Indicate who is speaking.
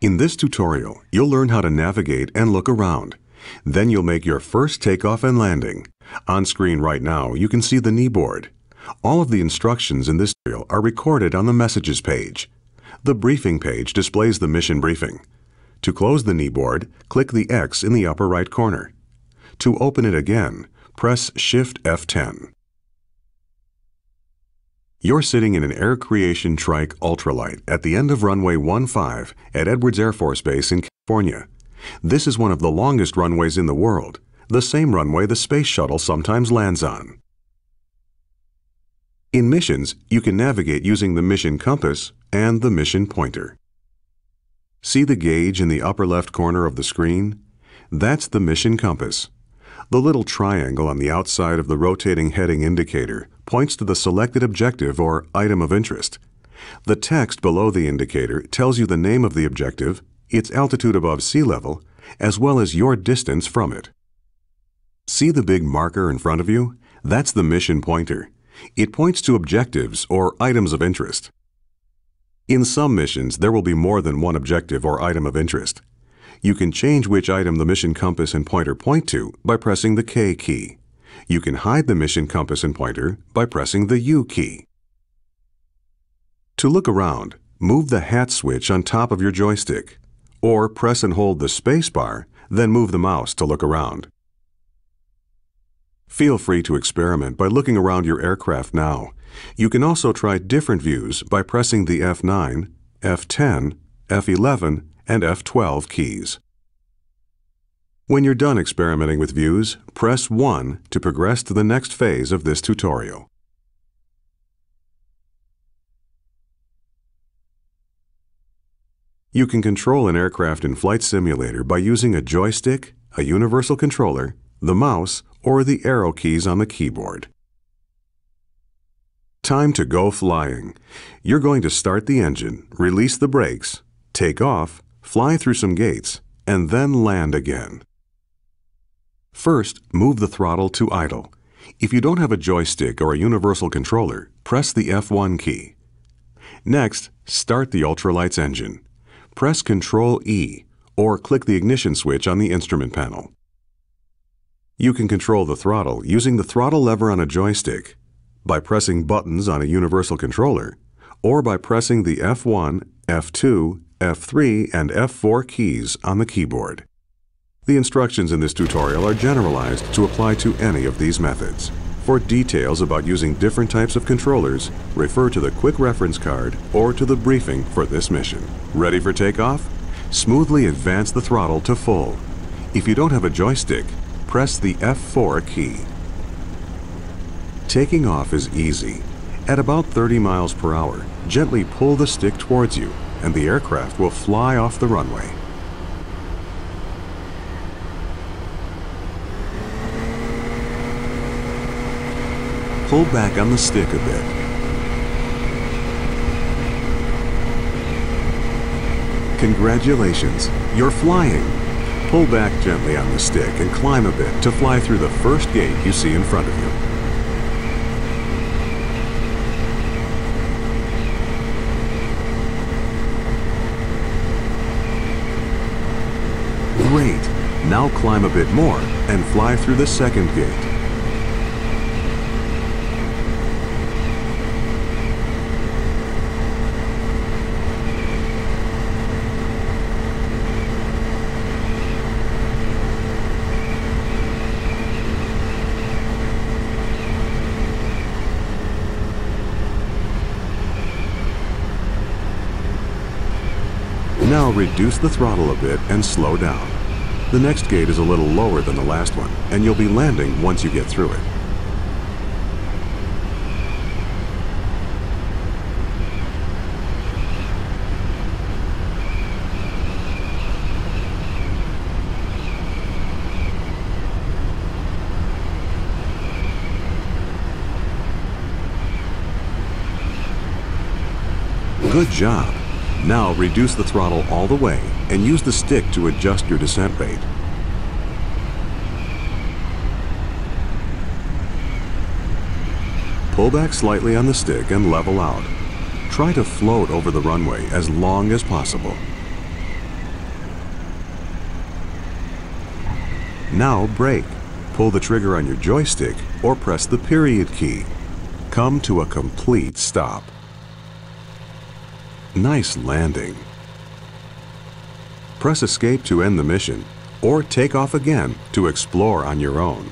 Speaker 1: In this tutorial, you'll learn how to navigate and look around. Then you'll make your first takeoff and landing. On screen right now, you can see the kneeboard. All of the instructions in this tutorial are recorded on the Messages page. The Briefing page displays the mission briefing. To close the kneeboard, click the X in the upper right corner. To open it again, press Shift F10. You're sitting in an Air Creation Trike Ultralight at the end of runway 15 at Edwards Air Force Base in California. This is one of the longest runways in the world, the same runway the Space Shuttle sometimes lands on. In missions, you can navigate using the mission compass and the mission pointer. See the gauge in the upper left corner of the screen? That's the mission compass. The little triangle on the outside of the rotating heading indicator points to the selected objective or item of interest. The text below the indicator tells you the name of the objective, its altitude above sea level, as well as your distance from it. See the big marker in front of you? That's the mission pointer. It points to objectives or items of interest. In some missions, there will be more than one objective or item of interest. You can change which item the mission compass and pointer point to by pressing the K key. You can hide the mission compass and pointer by pressing the U key. To look around, move the hat switch on top of your joystick, or press and hold the space bar, then move the mouse to look around. Feel free to experiment by looking around your aircraft now. You can also try different views by pressing the F9, F10, F11, and F12 keys. When you're done experimenting with views, press 1 to progress to the next phase of this tutorial. You can control an aircraft in Flight Simulator by using a joystick, a universal controller, the mouse, or the arrow keys on the keyboard. Time to go flying. You're going to start the engine, release the brakes, take off, fly through some gates, and then land again. First, move the throttle to idle. If you don't have a joystick or a universal controller, press the F1 key. Next, start the ultralight's engine. Press Ctrl E or click the ignition switch on the instrument panel. You can control the throttle using the throttle lever on a joystick, by pressing buttons on a universal controller, or by pressing the F1, F2, F3, and F4 keys on the keyboard. The instructions in this tutorial are generalized to apply to any of these methods. For details about using different types of controllers, refer to the quick reference card or to the briefing for this mission. Ready for takeoff? Smoothly advance the throttle to full. If you don't have a joystick, press the F4 key. Taking off is easy. At about 30 miles per hour, gently pull the stick towards you, and the aircraft will fly off the runway. Pull back on the stick a bit. Congratulations, you're flying. Pull back gently on the stick and climb a bit to fly through the first gate you see in front of you. Great! Now climb a bit more and fly through the second gate. Now reduce the throttle a bit and slow down. The next gate is a little lower than the last one, and you'll be landing once you get through it. Good job! Now reduce the throttle all the way and use the stick to adjust your descent rate. Pull back slightly on the stick and level out. Try to float over the runway as long as possible. Now brake. Pull the trigger on your joystick or press the period key. Come to a complete stop. Nice landing. Press escape to end the mission, or take off again to explore on your own.